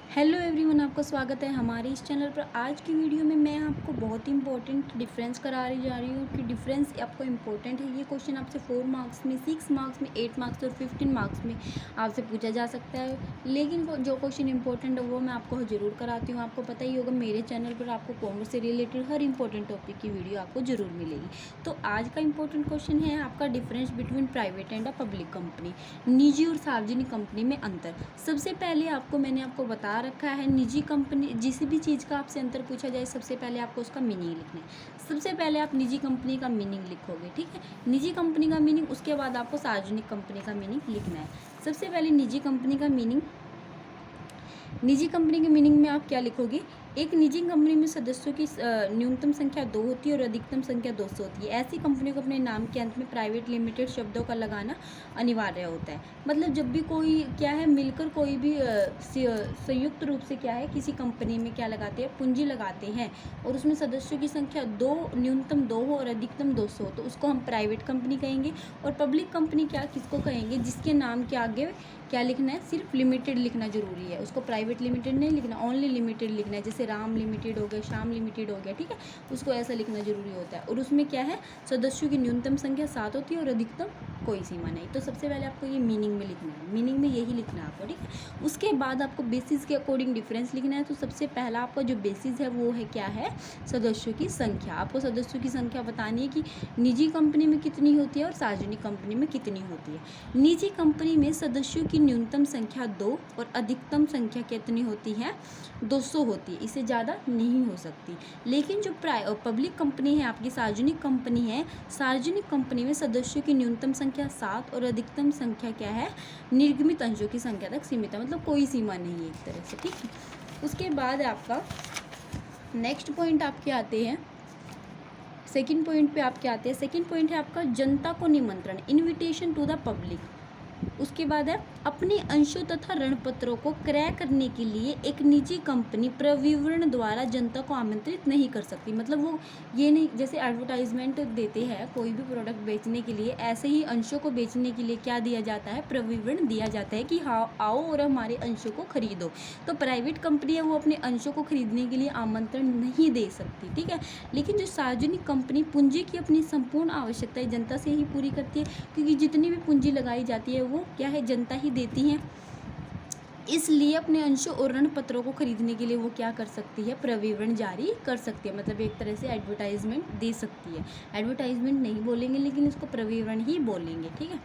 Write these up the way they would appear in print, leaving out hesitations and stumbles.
Hello everyone, आपका स्वागत है हमारे इस चैनल पर। आज की वीडियो में मैं आपको बहुत ही इंपॉर्टेंट डिफरेंस जा रही हूँ कि डिफरेंस आपको इम्पोर्टेंट है। ये क्वेश्चन आपसे 4 मार्क्स में, 6 मार्क्स में, 8 मार्क्स और 15 मार्क्स में आपसे पूछा जा सकता है। लेकिन जो क्वेश्चन इंपॉर्टेंट है वो मैं आपको ज़रूर कराती हूँ। आपको पता ही होगा मेरे चैनल पर आपको कॉमर्स से रिलेटेड हर इंपॉर्टेंट टॉपिक की वीडियो आपको ज़रूर मिलेगी। तो आज का इंपॉर्टेंट क्वेश्चन है आपका difference between private and a public company, निजी और सार्वजनिक कंपनी में अंतर। सबसे पहले मैंने आपको बता रखा है, निजी कंपनी जिस भी चीज़ का आपसे अंतर पूछा जाए सबसे पहले आपको उसका मीनिंग लिखना है। सबसे पहले आप निजी कंपनी का मीनिंग लिखोगे, ठीक है, निजी कंपनी का मीनिंग। उसके बाद आपको सार्वजनिक कंपनी का मीनिंग लिखना है। सबसे पहले निजी कंपनी का मीनिंग। निजी कंपनी के मीनिंग में आप क्या लिखोगे? एक निजी कंपनी में सदस्यों की न्यूनतम संख्या 2 होती है और अधिकतम संख्या 200 होती है। ऐसी कंपनी को अपने नाम के अंत में प्राइवेट लिमिटेड शब्दों का लगाना अनिवार्य होता है। मतलब जब भी कोई क्या है मिलकर कोई भी संयुक्त रूप से क्या है किसी कंपनी में क्या लगाते हैं, पूंजी लगाते हैं, और उसमें सदस्यों की संख्या 2, न्यूनतम 2 हो और अधिकतम 200 हो, तो उसको हम प्राइवेट कंपनी कहेंगे। और पब्लिक कंपनी क्या किसको कहेंगे? जिसके नाम के आगे क्या लिखना है? सिर्फ लिमिटेड लिखना जरूरी है। उसको प्राइवेट लिमिटेड नहीं लिखना, ओनली लिमिटेड लिखना है। जैसे राम लिमिटेड हो गया, श्याम लिमिटेड हो गया, ठीक है, उसको ऐसा लिखना जरूरी होता है। और उसमें क्या है, सदस्यों की न्यूनतम संख्या 7 होती है और अधिकतम कोई सीमा नहीं। तो सबसे पहले आपको ये मीनिंग में लिखना है, मीनिंग में यही लिखना है आपको, ठीक है। उसके बाद आपको बेसिस के अकॉर्डिंग डिफरेंस लिखना है। तो सबसे पहला आपका जो बेसिस है वो है क्या है? सदस्यों की संख्या। आपको सदस्यों की संख्या बतानी है कि निजी कंपनी में कितनी होती है और सार्वजनिक कंपनी में कितनी होती है। निजी कंपनी में सदस्यों की न्यूनतम संख्या 2 और अधिकतम संख्या कितनी होती है? 200 होती है, इससे ज़्यादा नहीं हो सकती। लेकिन जो पब्लिक कंपनी है, आपकी सार्वजनिक कंपनी है, सार्वजनिक कंपनी में सदस्यों की न्यूनतम संख्या 7 और अधिकतम संख्या क्या है? निर्गमित अंशों की संख्या तक सीमित है। मतलब कोई सीमा नहीं है एक तरह से, ठीक है। उसके बाद आपका नेक्स्ट पॉइंट आपके आते हैं, सेकंड पॉइंट पे आपके आते हैं। सेकंड पॉइंट है आपका जनता को निमंत्रण, इनविटेशन टू द पब्लिक। उसके बाद है अपने अंशों तथा ऋण पत्रों को क्रय करने के लिए एक निजी कंपनी प्रविवरण द्वारा जनता को आमंत्रित नहीं कर सकती। मतलब वो ये नहीं, जैसे एडवर्टाइजमेंट देते हैं कोई भी प्रोडक्ट बेचने के लिए, ऐसे ही अंशों को बेचने के लिए क्या दिया जाता है? प्रविवरण दिया जाता है कि हाँ आओ और हमारे अंशों को खरीदो। तो प्राइवेट कंपनी है वो अपने अंशों को खरीदने के लिए आमंत्रण नहीं दे सकती, ठीक है। लेकिन जो सार्वजनिक कंपनी पूंजी की अपनी संपूर्ण आवश्यकताएं जनता से ही पूरी करती है, क्योंकि जितनी भी पूंजी लगाई जाती है वो क्या है? जनता ही देती है। इसलिए अपने अंशों और ऋण पत्रों को खरीदने के लिए वो क्या कर सकती है? प्रविवरण जारी कर सकती है। मतलब एक तरह से एडवर्टाइजमेंट दे सकती है। एडवर्टाइजमेंट नहीं बोलेंगे लेकिन इसको प्रविवरण ही बोलेंगे, ठीक है।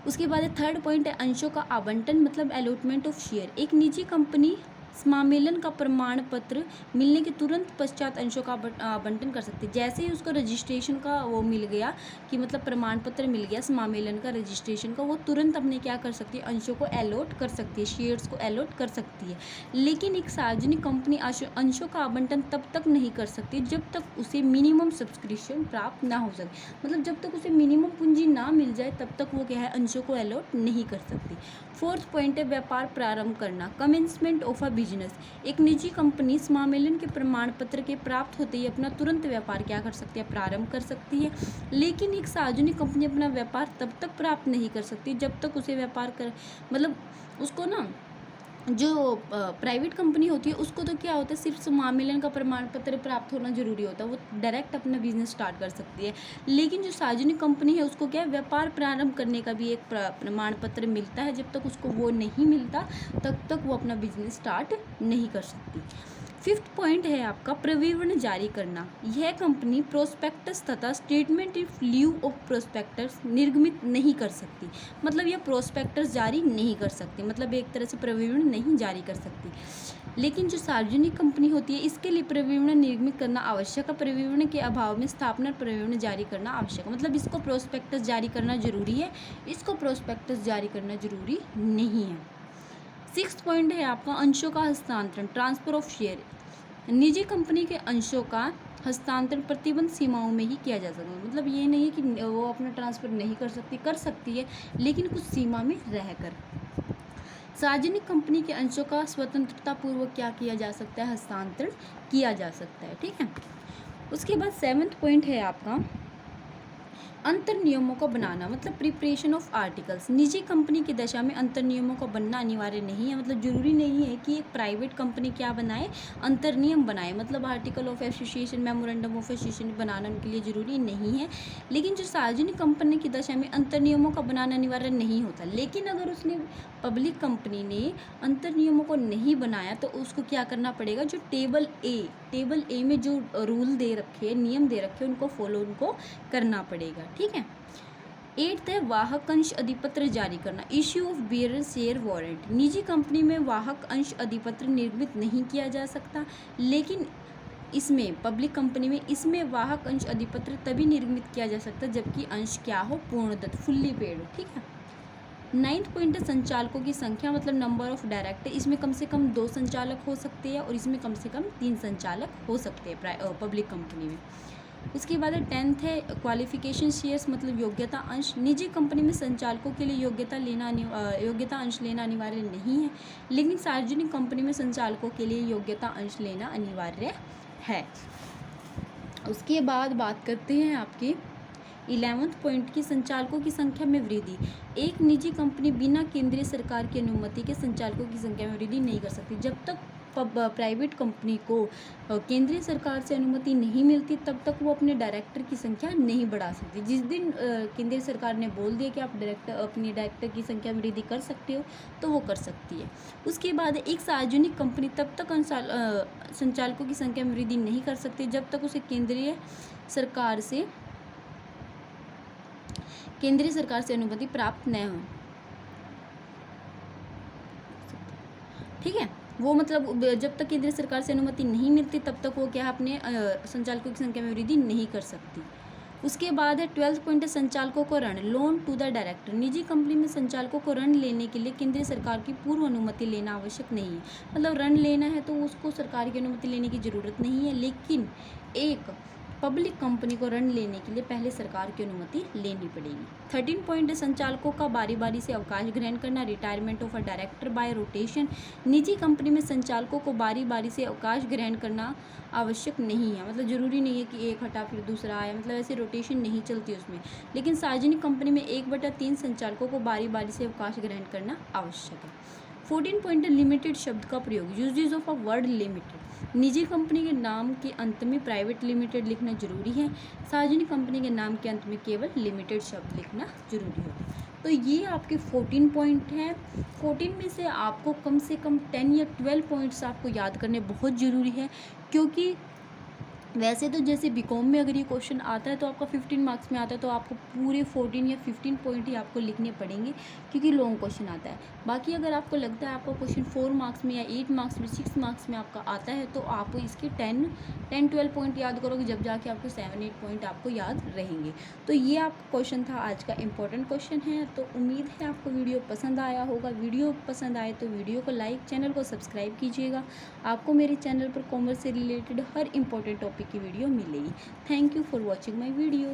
उसके बाद थर्ड पॉइंट है अंशों का आवंटन, मतलब अलॉटमेंट ऑफ शेयर। एक निजी कंपनी समामेलन का प्रमाण पत्र मिलने के तुरंत पश्चात अंशों का आवंटन कर सकती है। जैसे ही उसको रजिस्ट्रेशन का वो मिल गया कि मतलब प्रमाण पत्र मिल गया समामेलन का, रजिस्ट्रेशन का, वो तुरंत अपने क्या कर सकती है? अंशों को अलॉट कर सकती है, शेयर्स को अलॉट कर सकती है। लेकिन एक सार्वजनिक कंपनी अंशों का आवंटन तब तक नहीं कर सकती जब तक उसे मिनिमम सब्सक्रिप्शन प्राप्त ना हो सके। मतलब जब तक उसे मिनिमम पूंजी ना मिल जाए तब तक वो क्या है? अंशों को अलॉट नहीं कर सकती। फोर्थ पॉइंट है व्यापार प्रारंभ करना, कमेंसमेंट ऑफ अ बिजनेस। एक निजी कंपनी समामेलन के प्रमाण पत्र के प्राप्त होते ही अपना तुरंत व्यापार क्या कर सकती है? प्रारंभ कर सकती है। लेकिन एक सार्वजनिक कंपनी अपना व्यापार तब तक प्राप्त नहीं कर सकती जब तक उसे व्यापार कर, मतलब उसको ना, जो प्राइवेट कंपनी होती है उसको तो क्या होता है? सिर्फ समामेलन का प्रमाण पत्र प्राप्त होना जरूरी होता है, वो डायरेक्ट अपना बिजनेस स्टार्ट कर सकती है। लेकिन जो सार्वजनिक कंपनी है उसको क्या है? व्यापार प्रारंभ करने का भी एक प्रमाण पत्र मिलता है। जब तक उसको वो नहीं मिलता तब तक वो अपना बिजनेस स्टार्ट नहीं कर सकती। फिफ्थ पॉइंट है आपका प्रविवरण जारी करना। यह कंपनी प्रोस्पेक्टस तथा statement of leave of prospectus निर्गमित नहीं कर सकती। मतलब यह प्रोस्पेक्टस जारी नहीं कर सकती, मतलब एक तरह से प्रविवरण नहीं जारी कर सकती। लेकिन जो सार्वजनिक कंपनी होती है इसके लिए प्रविवरण निर्गमित करना आवश्यक है। प्रविवरण के अभाव में स्थापना प्रविवरण जारी करना आवश्यक है। मतलब इसको प्रोस्पेक्टस जारी करना जरूरी है, इसको प्रोस्पेक्टस जारी करना जरूरी नहीं है। सिक्स्थ पॉइंट है आपका अंशों का हस्तांतरण, ट्रांसफर ऑफ शेयर। निजी कंपनी के अंशों का हस्तांतरण प्रतिबंध सीमाओं में ही किया जा सकता है। मतलब ये नहीं है कि वो अपना ट्रांसफर नहीं कर सकती, कर सकती है लेकिन कुछ सीमा में रहकर। सार्वजनिक कंपनी के अंशों का स्वतंत्रता पूर्वक क्या किया जा सकता है? हस्तांतरण किया जा सकता है, ठीक है। उसके बाद सेवंथ पॉइंट है आपका अंतर नियमों का बनाना मतलब प्रिपरेशन ऑफ आर्टिकल्स। निजी कंपनी की दशा में अंतर नियमों का बनना अनिवार्य नहीं है, मतलब जरूरी नहीं है कि एक प्राइवेट कंपनी क्या बनाए, अंतर नियम बनाए, मतलब article of association, memorandum of association बनाना उनके लिए जरूरी नहीं है। लेकिन जो सार्वजनिक कंपनी की दशा में अंतर नियमों का बनाना अनिवार्य नहीं होता। लेकिन अगर उसने पब्लिक कंपनी ने अंतर नियमों को नहीं बनाया तो उसको क्या करना पड़ेगा, जो टेबल ए में जो रूल दे रखे, नियम दे रखे, उनको फॉलो उनको करना पड़ेगा। ठीक है। 8th है वाहक अंश अधिपत्र जारी करना, issue of bearer share warrant. निजी कंपनी में वाहक अंश अधिपत्र निर्मित नहीं किया जा सकता, लेकिन इसमें पब्लिक कंपनी में इसमें वाहक अंश अधिपत्र तभी निर्मित किया जा सकता है जबकि अंश क्या हो, पूर्णतः फुल्ली पेड हो। ठीक है। 9th पॉइंट है संचालकों की संख्या, मतलब नंबर ऑफ डायरेक्टर। इसमें कम से कम 2 संचालक हो सकते हैं और इसमें कम से कम 3 संचालक हो सकते हैं पब्लिक कंपनी में। उसके बाद 10th है क्वालिफिकेशन शेयर्स, मतलब योग्यता अंश। निजी कंपनी में संचालकों के लिए योग्यता अंश लेना अनिवार्य नहीं है, लेकिन सार्वजनिक कंपनी में संचालकों के लिए योग्यता अंश लेना अनिवार्य है। उसके बाद बात करते हैं आपके 11th पॉइंट की संचालकों की संख्या में वृद्धि। एक निजी कंपनी बिना केंद्रीय सरकार की अनुमति के संचालकों की संख्या में वृद्धि नहीं कर सकती। जब तक प्राइवेट कंपनी को केंद्रीय सरकार से अनुमति नहीं मिलती तब तक वो अपने डायरेक्टर की संख्या नहीं बढ़ा सकती। जिस दिन केंद्रीय सरकार ने बोल दिया कि आप अपनी डायरेक्टर की संख्या में वृद्धि कर सकते हो तो वो कर सकती है। उसके बाद एक सार्वजनिक कंपनी तब तक संचालकों की संख्या में वृद्धि नहीं कर सकती जब तक उसे केंद्रीय सरकार से अनुमति प्राप्त न हो। ठीक है। वो मतलब जब तक केंद्र सरकार से अनुमति नहीं मिलती तब तक वो क्या अपने संचालकों की संख्या में वृद्धि नहीं कर सकती। उसके बाद है 12th पॉइंट है संचालकों को ऋण, लोन टू द डायरेक्टर। निजी कंपनी में संचालकों को ऋण लेने के लिए केंद्रीय सरकार की पूर्व अनुमति लेना आवश्यक नहीं है, मतलब ऋण लेना है तो उसको सरकार की अनुमति लेने की ज़रूरत नहीं है। लेकिन एक पब्लिक कंपनी को ऋण लेने के लिए पहले सरकार की अनुमति लेनी पड़ेगी। 13 पॉइंट है संचालकों का बारी बारी से अवकाश ग्रहण करना, retirement of a director by rotation. निजी कंपनी में संचालकों को बारी बारी से अवकाश ग्रहण करना आवश्यक नहीं है, मतलब ज़रूरी नहीं है कि एक हटा फिर दूसरा आए, मतलब ऐसे रोटेशन नहीं चलती उसमें। लेकिन सार्वजनिक कंपनी में 1/3 संचालकों को बारी बारी से अवकाश ग्रहण करना आवश्यक है। 14 पॉइंट लिमिटेड शब्द का प्रयोग, uses of a word limited. निजी कंपनी के नाम के अंत में प्राइवेट लिमिटेड लिखना जरूरी है, सार्वजनिक कंपनी के नाम के अंत में केवल लिमिटेड शब्द लिखना जरूरी है। तो ये आपके 14 पॉइंट हैं। 14 में से आपको कम से कम 10 या 12 पॉइंट्स आपको याद करने बहुत ज़रूरी है, क्योंकि वैसे तो जैसे बीकॉम में अगर ये क्वेश्चन आता है तो आपका 15 मार्क्स में आता है तो आपको पूरे 14 या 15 पॉइंट ही आपको लिखने पड़ेंगे क्योंकि लॉन्ग क्वेश्चन आता है। बाकी अगर आपको लगता है आपका क्वेश्चन 4 मार्क्स में या 8 मार्क्स में 6 मार्क्स में आपका आता है तो आप इसके 10-12 पॉइंट याद करोगे, जब जाके आपको 7-8 पॉइंट आपको याद रहेंगे। तो ये आपका क्वेश्चन था, आज का इंपॉर्टेंट क्वेश्चन है। तो उम्मीद है आपको वीडियो पसंद आया होगा। वीडियो पसंद आए तो वीडियो को लाइक, चैनल को सब्सक्राइब कीजिएगा। आपको मेरे चैनल पर कॉमर्स से रिलेटेड हर इंपॉर्टेंट टॉपिक की वीडियो मिलेगी। Thank you for watching my video.